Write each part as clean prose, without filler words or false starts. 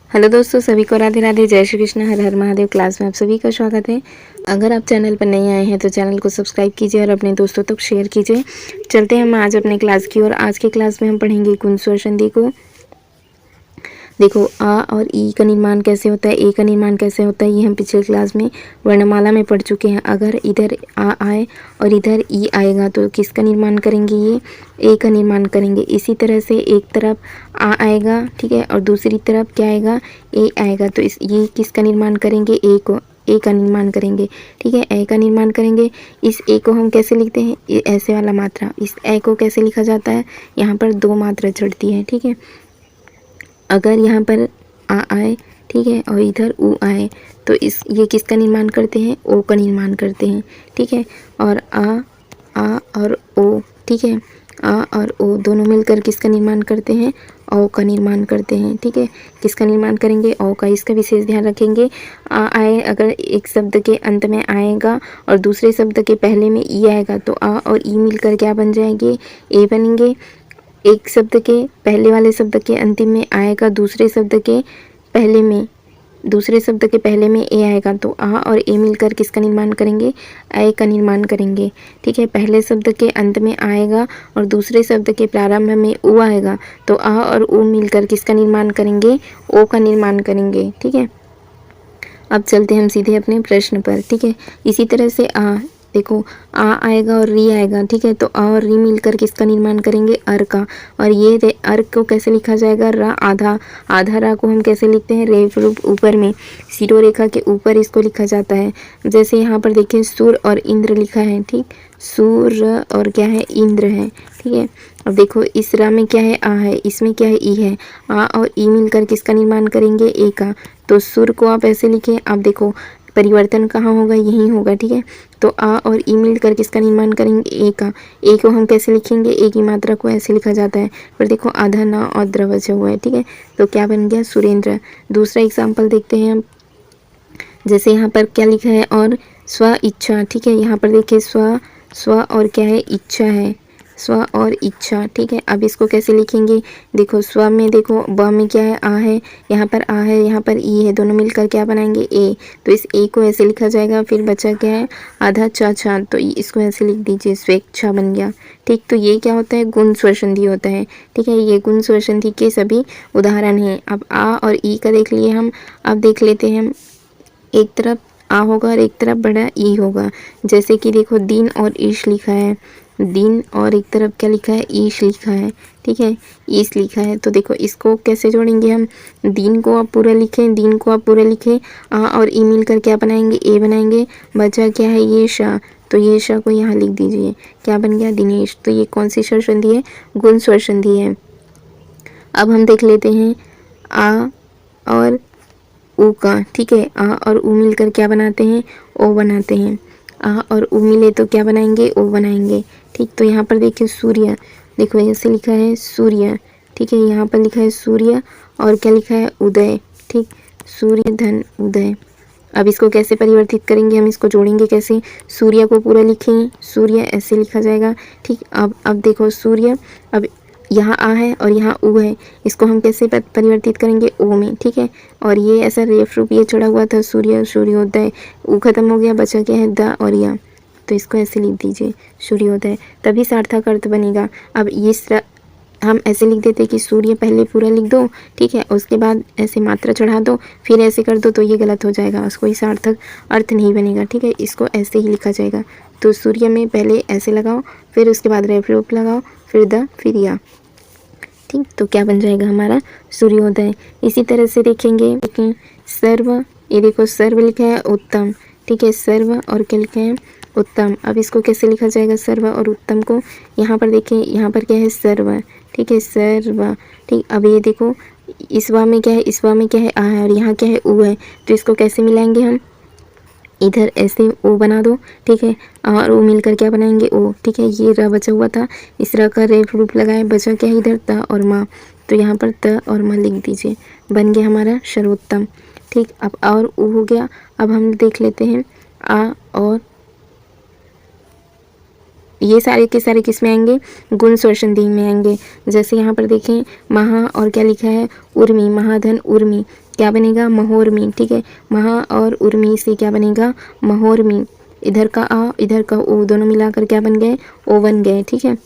Hello दोस्तों, सभी को राधे राधे, जय श्री कृष्ण, हर हर महादेव। क्लास में आप सभी का स्वागत है। अगर आप चैनल पर नए आए हैं तो चैनल को सब्सक्राइब कीजिए और अपने दोस्तों तक शेयर कीजिए। चलते हैं हम आज अपने क्लास की ओर। आज के क्लास में हम पढ़ेंगे गुण स्वर संधि को। देखो, आ और ई का निर्माण कैसे होता है, ए का निर्माण कैसे होता है, ये हम पिछले क्लास में वर्णमाला में पढ़ चुके हैं। अगर इधर आ आए और इधर ई आएगा तो किसका निर्माण करेंगे, ये ए का निर्माण करेंगे। इसी तरह से एक तरफ आ आएगा, ठीक है, और दूसरी तरफ क्या आएगा, ए आएगा, तो ये किसका निर्माण करेंगे, ए का निर्माण करेंगे, ठीक है, ए का निर्माण करेंगे। इस ए को हम कैसे लिखते हैं, ये ऐसे वाला मात्रा। इस ए को कैसे लिखा जाता है, यहाँ पर दो मात्रा चढ़ती है, ठीक है। अगर यहाँ पर आ आए, ठीक है, और इधर ऊ आए तो ये किसका निर्माण करते हैं, ओ का निर्माण करते हैं, ठीक है। और आ और ओ, ठीक है, आ और ओ दोनों मिलकर किसका निर्माण करते हैं, ओ का निर्माण करते हैं, ठीक है। किसका निर्माण करेंगे, ओ का। इसका विशेष ध्यान रखेंगे। आ आए अगर एक शब्द के अंत में आएगा और दूसरे शब्द के पहले में ई आएगा तो आ और ई मिलकर क्या बन जाएंगे, ए बनेंगे। एक शब्द के पहले वाले शब्द के अंतिम में आएगा, दूसरे शब्द के पहले में ए आएगा तो आ और ए मिलकर किसका निर्माण करेंगे, ए का निर्माण करेंगे, ठीक है। पहले शब्द के अंत में आएगा और दूसरे शब्द के प्रारंभ में ऊ आएगा तो आ और ऊ मिलकर किसका निर्माण करेंगे, ओ का निर्माण करेंगे, ठीक है। अब चलते हैं हम सीधे अपने प्रश्न पर, ठीक है। इसी तरह से देखो, आ आएगा और री आएगा, ठीक है, तो आ और री मिलकर किसका निर्माण करेंगे, अर का। और ये अर को कैसे लिखा जाएगा, रा आधा रा को हम कैसे लिखते हैं, रेफ रूप ऊपर में सिरो रेखा के ऊपर इसको लिखा जाता है। जैसे यहाँ पर देखिए सूर और इंद्र लिखा है, ठीक, सूर और क्या है, इंद्र है, ठीक है। अब देखो इस रा में क्या है, आ है, इसमें क्या है, ई है। आ और ई मिलकर किसका निर्माण करेंगे, ए का। तो सुर को आप ऐसे लिखें। अब देखो परिवर्तन कहाँ होगा, यहीं होगा, ठीक है। तो आ और ई मिलकर किसका निर्माण करेंगे, ए का। ए को हम कैसे लिखेंगे, ए की मात्रा को ऐसे लिखा जाता है। पर देखो आधा ना और द्र बचा हुआ है, ठीक है, तो क्या बन गया, सुरेंद्र। दूसरा एग्जाम्पल देखते हैं हम। जैसे यहाँ पर क्या लिखा है, और स्व इच्छा, ठीक है। यहाँ पर देखिए स्व और क्या है, इच्छा है, स्व और इच्छा, ठीक है। अब इसको कैसे लिखेंगे, देखो स्व में देखो ब में क्या है, आ है, यहाँ पर आ है, यहाँ पर ई है, दोनों मिलकर क्या बनाएंगे, ए। तो इस ए को ऐसे लिखा जाएगा। फिर बचा क्या है, आधा छा, तो इसको ऐसे लिख दीजिए, स्वेच्छा बन गया, ठीक। तो ये क्या होता है, गुण स्वर संधि होता है, ठीक है। ये गुण स्वर संधि के सभी उदाहरण हैं। अब आ और ई का देख लिए हम। अब देख लेते हैं हम, एक तरफ आ होगा और एक तरफ बड़ा ई होगा। जैसे कि देखो दिन और ईश लिखा है, दिन और एक तरफ क्या लिखा है, ईश लिखा है, ठीक है, ईश लिखा है। तो देखो इसको कैसे जोड़ेंगे हम, दिन को आप पूरा लिखें, आ और ई मिलकर क्या बनाएंगे, ए बनाएंगे। बचा क्या है, ये शाह, तो ये शाह को यहाँ लिख दीजिए, क्या बन गया, दिनेश। तो ये कौन सी स्वर संधि है, गुण स्वर संधि है। अब हम देख लेते हैं आ और ऊ का, ठीक है। आ और ऊ मिलकर क्या बनाते हैं, ओ बनाते हैं। आ और ऊ मिले तो क्या बनाएंगे, ओ बनाएंगे, ठीक। तो यहाँ पर देखिए सूर्य, देखो ऐसे लिखा है सूर्य, ठीक है। यहाँ पर लिखा है सूर्य और क्या लिखा है, उदय, ठीक, सूर्य धन उदय। अब इसको कैसे परिवर्तित करेंगे, हम इसको जोड़ेंगे कैसे, सूर्य को पूरा लिखें, सूर्य ऐसे लिखा जाएगा, ठीक। अब देखो सूर्य, अब यहाँ आ है और यहाँ ऊ है, इसको हम कैसे परिवर्तित करेंगे, ओ में, ठीक है। और ये ऐसा रेफ रूप ये चढ़ा हुआ था, सूर्योदय, ऊ खत्म हो गया, बचा क्या है, द और या, तो इसको ऐसे लिख दीजिए, सूर्योदय, तभी सार्थक अर्थ बनेगा। अब हम ऐसे लिख देते कि सूर्य पहले पूरा लिख दो, ठीक है, उसके बाद ऐसे मात्रा चढ़ा दो, फिर ऐसे कर दो, तो ये गलत हो जाएगा, उसको सार्थक अर्थ नहीं बनेगा, ठीक है। इसको ऐसे ही लिखा जाएगा। तो सूर्य में पहले ऐसे लगाओ, फिर उसके बाद रेफ रूप लगाओ, फिर द, फिर या, ठीक। तो क्या बन जाएगा हमारा, सूर्योदय। इसी तरह से देखेंगे सर्व, ये देखो सर्व लिखा है, उत्तम, ठीक है, सर्व और क्या लिखा है, उत्तम। अब इसको कैसे लिखा जाएगा, सर्व और उत्तम को, यहाँ पर देखें, यहाँ पर क्या है, सर्व, ठीक है, सर्व, ठीक। अब ये देखो इस वा में क्या है, इस वा में क्या है, आ है, और यहाँ क्या है, ऊ है, तो इसको कैसे मिलाएंगे हम, इधर ऐसे ओ बना दो, ठीक है, और ओ मिलकर क्या बनाएंगे, ओ, ठीक है। ये र बचा हुआ था, इस र का रेफ रूप लगाए, बचा क्या है इधर, त और माँ, तो यहाँ पर त और माँ लिख दीजिए, बन गया हमारा सर्वोत्तम, ठीक। अब और ऊ हो गया। अब हम देख लेते हैं आ और ये सारे के सारे किस में आएंगे, गुण स्वरसंधि में आएंगे। जैसे यहाँ पर देखें महा और क्या लिखा है, उर्मी, महाधन उर्मी, क्या बनेगा, महोर्मी। ठीक है, महा और उर्मी से क्या बनेगा, महोर्मी। इधर का आ इधर का ओ दोनों मिलाकर क्या बन गए, ओ बन गए। ठीक है,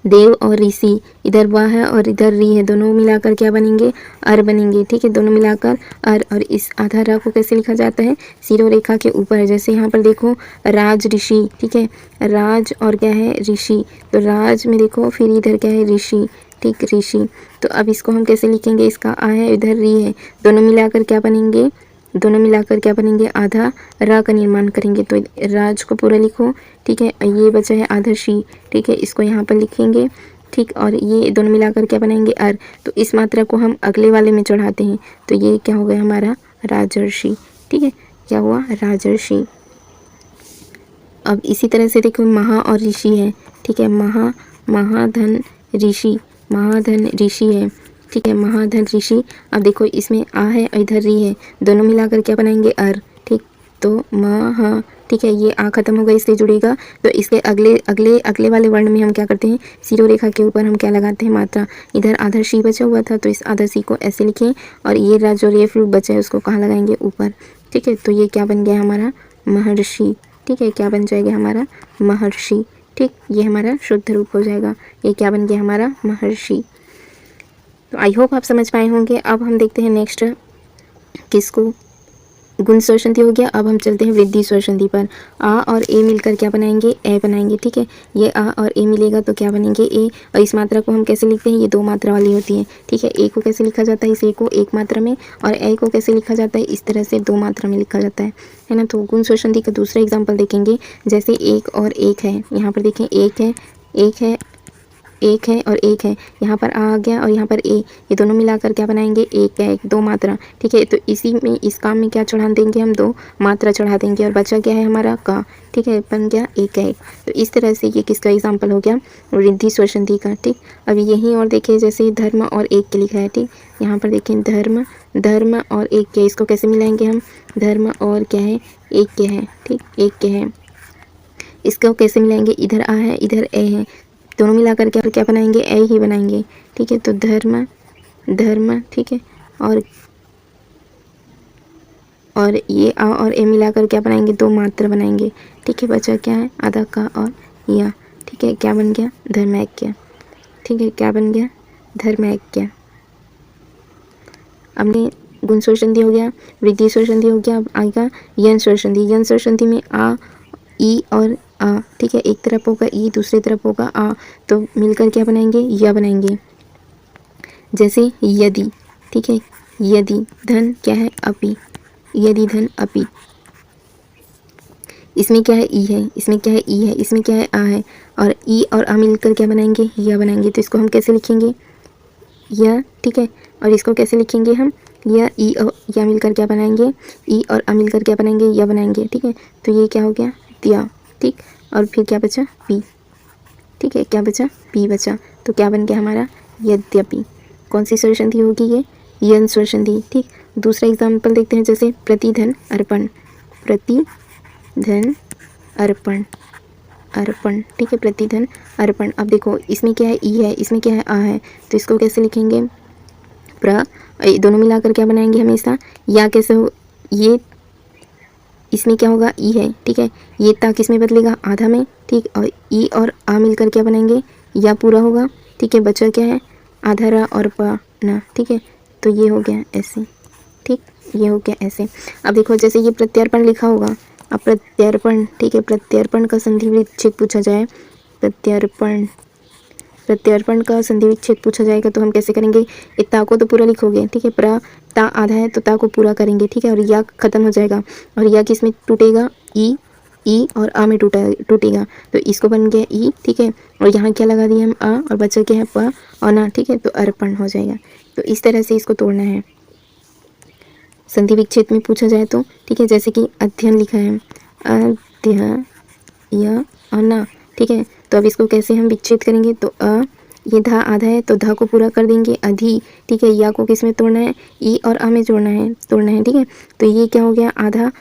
देव और ऋषि, इधर वा है और इधर री है, दोनों मिलाकर क्या बनेंगे, अर बनेंगे। ठीक है, दोनों मिलाकर अर। और इस आधा रा को कैसे लिखा जाता है, सिरो रेखा के ऊपर। जैसे यहाँ पर देखो राज ऋषि। ठीक है, राज और क्या है, ऋषि, तो राज में देखो फिर इधर क्या है, ऋषि। ठीक, ऋषि। तो अब इसको हम कैसे लिखेंगे, इसका आ है इधर री है, दोनों मिलाकर क्या बनेंगे, दोनों मिलाकर क्या बनेंगे, आधा रा का निर्माण करेंगे। तो राज को पूरा लिखो। ठीक है, ये बचा है आधा शी। ठीक है, इसको यहाँ पर लिखेंगे। ठीक, और ये दोनों मिलाकर क्या बनाएंगे, अर। तो इस मात्रा को हम अगले वाले में चढ़ाते हैं, तो ये क्या हो गया हमारा, राजर्षि। ठीक है, क्या हुआ, राजर्षि। अब इसी तरह से देखो महा और ऋषि है। ठीक है, महाधन ऋषि, महाधन ऋषि है। ठीक है, महाधन ऋषि। अब देखो इसमें आ है और इधर री है, दोनों मिलाकर क्या बनाएंगे, अर। ठीक, तो महा। ठीक है, ये आ खत्म होगा, इससे जुड़ेगा। तो इसके अगले अगले अगले वाले वर्ण में हम क्या करते हैं, सिरो रेखा के ऊपर हम क्या लगाते हैं, मात्रा। इधर आधा शी बचा हुआ था, तो इस आधा शी को ऐसे लिखें, और ये राज और ये फ्लूट बचा है उसको कहाँ लगाएंगे, ऊपर। ठीक है, तो ये क्या बन गया हमारा, महर्षि। ठीक है, क्या बन जाएगा हमारा, महर्षि। ठीक, ये हमारा शुद्ध रूप हो जाएगा, ये क्या बन गया हमारा, महर्षि। तो आई होप आप समझ पाए होंगे। अब हम देखते हैं नेक्स्ट किसको, गुण स्वरसंधि हो गया। अब हम चलते हैं वृद्धि स्वरसंधि पर। आ और ए मिलकर क्या बनाएंगे, ए बनाएंगे। ठीक है, ये आ और ए मिलेगा तो क्या बनेंगे, ए। और इस मात्रा को हम कैसे लिखते हैं, ये दो मात्रा वाली होती है। ठीक है, ए को कैसे लिखा जाता है, इस ए को एक मात्रा में, और ए को कैसे लिखा जाता है, इस तरह से दो मात्रा में लिखा जाता है ना। तो गुण स्वरसंधि का दूसरा एग्जाम्पल देखेंगे। जैसे एक और एक है, यहाँ पर देखें एक है, एक है, एक है और एक है, यहाँ पर आ गया और यहाँ पर ए, ये दोनों मिलाकर क्या बनाएंगे, एक का एक, दो मात्रा। ठीक है, तो इसी में इस काम में क्या चढ़ा देंगे, हम दो मात्रा चढ़ा देंगे, और बचा क्या है हमारा का। ठीक है, बन गया एक का एक। तो इस तरह से ये किसका एग्जाम्पल हो गया, वृद्धि स्वरसंधि का। ठीक, अब यहीं और देखिए जैसे धर्म और एक के लिखा है। ठीक, यहाँ पर देखें धर्म, धर्म और एक के, इसको कैसे मिलाएंगे हम, धर्म और क्या है, एक के है। ठीक, एक के है, इसको कैसे मिलाएंगे, इधर आ है इधर ए है, दोनों मिलाकर क्या क्या बनाएंगे, ए ही बनाएंगे। ठीक है, तो धर्म, धर्म। ठीक है, और ये आ और ए मिलाकर क्या बनाएंगे, दो मात्रा बनाएंगे। ठीक है, बचा क्या है, आधा का और या। ठीक है, क्या बन गया, धर्मैक्य। ठीक है, क्या बन गया, धर्मैक्य। हमने गुण स्वरसंधि हो गया, वृद्धि स्वरसंधि हो गया। अब आएगा यन स्वरसंधि। यन स्वरसंधि में आ, ई और आ। ठीक है, एक तरफ होगा ई, दूसरी तरफ होगा आ, तो मिलकर क्या बनाएंगे, या बनाएंगे। जैसे यदि। ठीक है, यदि, धन क्या है, अपि, यदि धन अपि। इसमें क्या है, ई है, इसमें क्या है, ई है, इसमें क्या है, आ है, और ई और आ मिलकर क्या बनाएंगे, या बनाएंगे। तो इसको हम कैसे लिखेंगे, या। ठीक है, और इसको कैसे लिखेंगे हम, या, ई और या मिलकर क्या बनाएंगे, ई और आ मिलकर क्या बनाएंगे, या बनाएंगे। ठीक है, तो ये क्या हो गया, दिया। ठीक, और फिर क्या बचा, पी। ठीक है, क्या बचा, पी बचा, तो क्या बन गया हमारा, यद्यपि। कौन सी स्वरसंधि होगी, ये यन स्वरसंधि। ठीक, दूसरा एग्जाम्पल देखते हैं, जैसे प्रतिधन अर्पण, प्रतिधन अर्पण, अर्पण। ठीक है, प्रतिधन अर्पण। अब देखो इसमें क्या है, ई है, इसमें क्या है, आ है, तो इसको कैसे लिखेंगे, दोनों मिलाकर क्या बनाएंगे हमेशा, या कैसे हो, ये इसमें क्या होगा, ई है। ठीक है, ये ता किस में बदलेगा, आधा में। ठीक, और ई और आ मिलकर क्या बनाएंगे, या पूरा होगा। ठीक है, बचा क्या है, आधा रा और पा ना। ठीक है, तो ये हो गया ऐसे। ठीक, ये हो गया ऐसे। अब देखो जैसे ये प्रत्यर्पण लिखा होगा, अब प्रत्यर्पण। ठीक है, प्रत्यर्पण का संधि विच्छेद पूछा जाए, प्रत्यर्पण, प्रत्यर्पण का संधि विच्छेद पूछा जाएगा तो हम कैसे करेंगे, ता को तो पूरा लिखोगे। ठीक है, ता आधा है तो ता को पूरा करेंगे। ठीक है, और या खत्म हो जाएगा, और या किस में टूटेगा, ई और आ में टूटेगा, तो इसको बन गया ई। ठीक है, और यहाँ क्या लगा दिया हम, आ, और बचा क्या है, प और ना। ठीक है, तो अर्पण हो जाएगा। तो इस तरह से इसको तोड़ना है संधि विच्छेद में पूछा जाए तो। ठीक है, जैसे कि अध्ययन लिखा है, अध्ययन, या और ना। ठीक है, तो अब इसको कैसे हम विच्छेद करेंगे, तो ये धा आधा है तो धा को पूरा कर देंगे, अधि। ठीक है, या को किस में तोड़ना है, ई और आ में तोड़ना है। ठीक है, तो ये क्या हो गया, आधा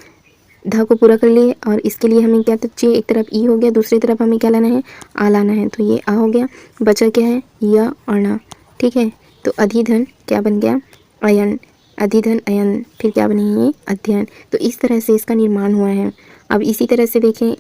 ध को पूरा कर लिए और इसके लिए हमें क्या चाहिए, एक तरफ ई हो गया, दूसरी तरफ हमें क्या लाना है, आ लाना है। तो ये आ हो गया, बचा क्या है, य और न। ठीक है, तो अधिधन क्या बन गया, अयन, अधिधन अयन, फिर क्या बनेगी ये, अध्ययन। तो इस तरह से इसका निर्माण हुआ है। अब इसी तरह से देखें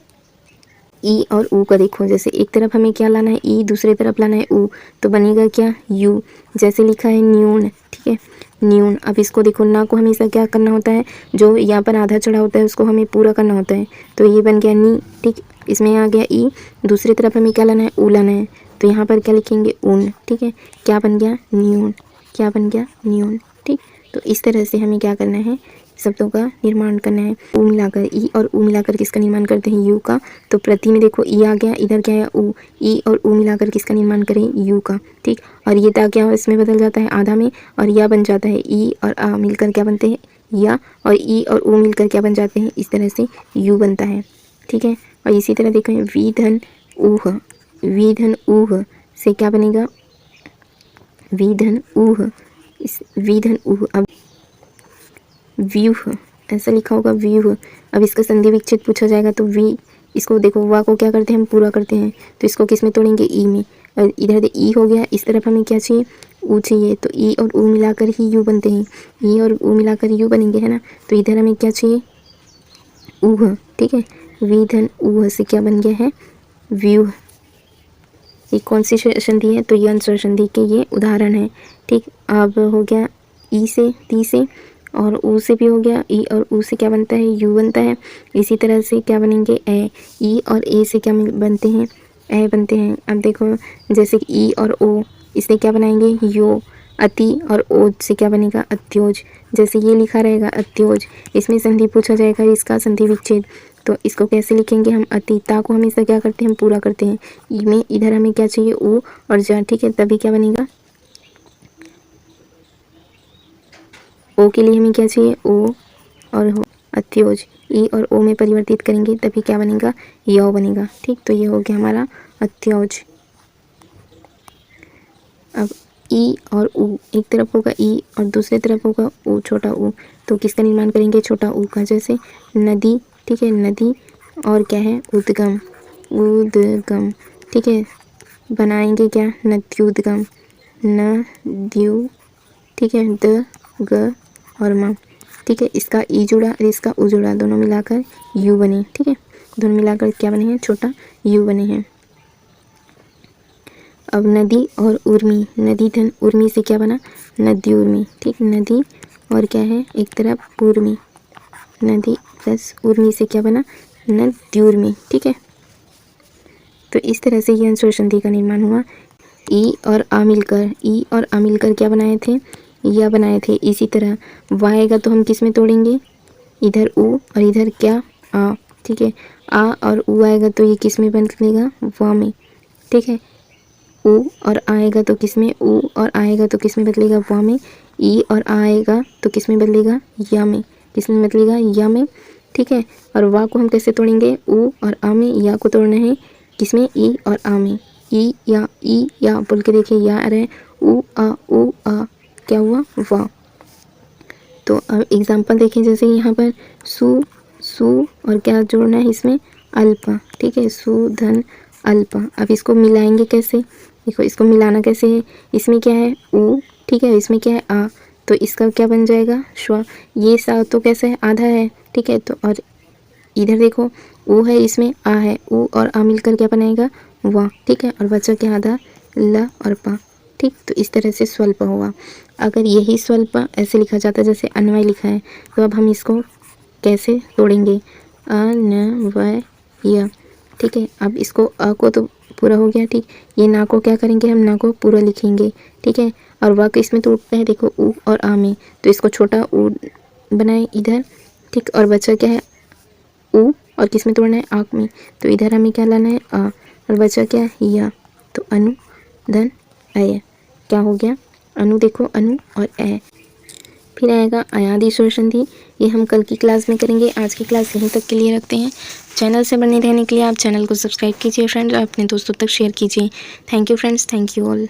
ई और ऊ का, देखो जैसे एक तरफ हमें क्या लाना है ई, दूसरी तरफ लाना है ऊ, तो बनेगा क्या, यू। जैसे लिखा है न्यून, ठीक है, न्यून। अब इसको देखो, ना को हमेशा क्या करना होता है, जो यहाँ पर आधा चढ़ा होता है उसको हमें पूरा करना होता है। तो ये बन गया नी, ठीक, इसमें आ गया ई, दूसरी तरफ हमें क्या लाना है, ऊ लाना है। तो यहाँ पर क्या लिखेंगे, ऊन, ठीक है, क्या बन गया, न्यून, क्या बन गया, न्यून। ठीक, तो इस तरह से हमें क्या करना है, शब्दों का निर्माण करना है। ऊ मिलाकर, ई और ऊ मिलाकर किसका निर्माण करते हैं, यू का। तो प्रति में देखो ई आ गया, इधर क्या है ऊ, ई और ऊ मिलाकर किसका निर्माण करें, यू का। ठीक, और ये ता क्या इसमें बदल जाता है आधा में, और या बन जाता है ई और आ मिलकर क्या बनते हैं, या, और ई और ऊ मिलकर क्या बन जाते हैं, इस तरह से यू बनता है। ठीक है, और इसी तरह देखो विधन ऊह, विधन ऊह से क्या बनेगा, विधन ऊह, इस विधन ऊह। अब व्यूह ऐसा लिखा होगा, व्यूह। अब इसका संधि विच्छेद पूछा जाएगा तो वी, इसको देखो वा को क्या करते हैं हम, पूरा करते हैं। तो इसको किस में तोड़ेंगे, ई में। और इधर ई हो गया, इस तरफ हमें क्या चाहिए, ऊ चाहिए। तो ई और ऊ मिलाकर ही यू बनते हैं, ई और ऊ मिलाकर यू बनेंगे, है ना। तो इधर हमें क्या चाहिए, ऊह। ठीक है, विधन ऊह से क्या बन गया है, व्यूह। ये कौन सी संधि है, तो ये अंश संधि के ये उदाहरण है। ठीक, अब हो गया ई से, ती से, और ऊ से भी हो गया। ई और ऊ से क्या बनता है, यू बनता है। इसी तरह से क्या बनेंगे, ए, ई और ए से क्या बनते हैं, ए बनते हैं। अब देखो जैसे कि ई और ओ, इससे क्या बनाएंगे, यो। अति और ओज से क्या बनेगा, अत्योज। जैसे ये लिखा रहेगा अत्योज, इसमें संधि पूछा जाएगा, इसका संधि विच्छेद। तो इसको कैसे लिखेंगे हम, अतिता को हमेशा क्या करते हैं, हम पूरा करते हैं। ई में इधर हमें क्या चाहिए, ऊ और जा। ठीक है, तभी क्या बनेगा, ओ के लिए हमें क्या चाहिए, ओ और हो, अत्योज। ई और ओ में परिवर्तित करेंगे तभी क्या बनेगा, यौ बनेगा। ठीक, तो ये हो गया हमारा अत्योज। अब ई और ऊ, एक तरफ होगा ई और दूसरी तरफ होगा ऊ, छोटा ऊ। तो किसका निर्माण करेंगे, छोटा ऊ का। जैसे नदी, ठीक है, नदी, और क्या है, उद्गम, उद्गम। ठीक है, बनाएंगे क्या, नद्युद्गम, नद्यु। ठीक है, द, ग और म। ठीक है, इसका ई जुड़ा और इसका ऊ जुड़ा, दोनों मिलाकर यू बने। ठीक है, दोनों मिलाकर क्या बने हैं, छोटा यू बने हैं। अब नदी और उर्मी, नदी धन उर्मी से क्या बना, नदी उर्मी। ठीक, नदी और क्या है, एक तरफ उर्मी, नदी प्लस उर्मी से क्या बना, नदी उर्मी। ठीक है, तो इस तरह से ये अंश संधि का निर्माण हुआ। ई और आ मिलकर, ई और आ मिलकर क्या बनाए थे, या बनाए थे। इसी तरह वाह आएगा तो हम किस में तोड़ेंगे, इधर ऊ और इधर क्या, आ। ठीक है, आ और ऊ आएगा तो ये किस में बदलेगा, वा में। ठीक है, ऊ और आएगा तो किस में, ऊ और आएगा तो किस में बदलेगा, वा में। ई और आएगा तो किस में बदलेगा, या में। किस में बदलेगा, या में। ठीक है, और वा को हम कैसे तोड़ेंगे, ऊ और आ में। या को तोड़ना है किस में, ई और आ में। ई या बोल के देखिए, या आ रहा है, ऊ आ, क्या हुआ, वाह। तो अब एग्जाम्पल देखें, जैसे यहाँ पर सु और क्या जोड़ना है इसमें, अल्प। ठीक है, सु धन अल्प। अब इसको मिलाएंगे कैसे, देखो इसको मिलाना कैसे है, इसमें क्या है, ऊ। ठीक है, इसमें क्या है, आ। तो इसका क्या बन जाएगा, श्व। ये सा तो कैसा है, आधा है। ठीक है, तो और इधर देखो ऊ है, इसमें आ है, ऊ और आ मिलकर क्या बनाएगा, वाह। ठीक है, और बचा क्या, आधा ल और पा। ठीक, तो इस तरह से स्वल्प हुआ। अगर यही स्वल्प ऐसे लिखा जाता जैसे अन्वय लिखा है, तो अब हम इसको कैसे तोड़ेंगे, अन्वय। ठीक है, अब इसको अ को तो पूरा हो गया। ठीक, ये ना को क्या करेंगे, हम ना को पूरा लिखेंगे। ठीक है, और व को इसमें तोड़ते हैं, देखो ऊ और आ में। तो इसको छोटा ऊ बनाए इधर। ठीक, और बचा क्या है, ऊ और किस में तोड़ना है, आँख में। तो इधर हमें क्या लाना है, आ, और बचा क्या है, या। तो अनु धन अय, क्या हो गया, अनु। देखो अनु और ए। फिर आएगा अयादि स्वर संधि, ये हम कल की क्लास में करेंगे। आज की क्लास यहीं तक के लिए रखते हैं। चैनल से बने रहने के लिए आप चैनल को सब्सक्राइब कीजिए फ्रेंड्स, और अपने दोस्तों तक शेयर कीजिए। Thank you friends, thank you all.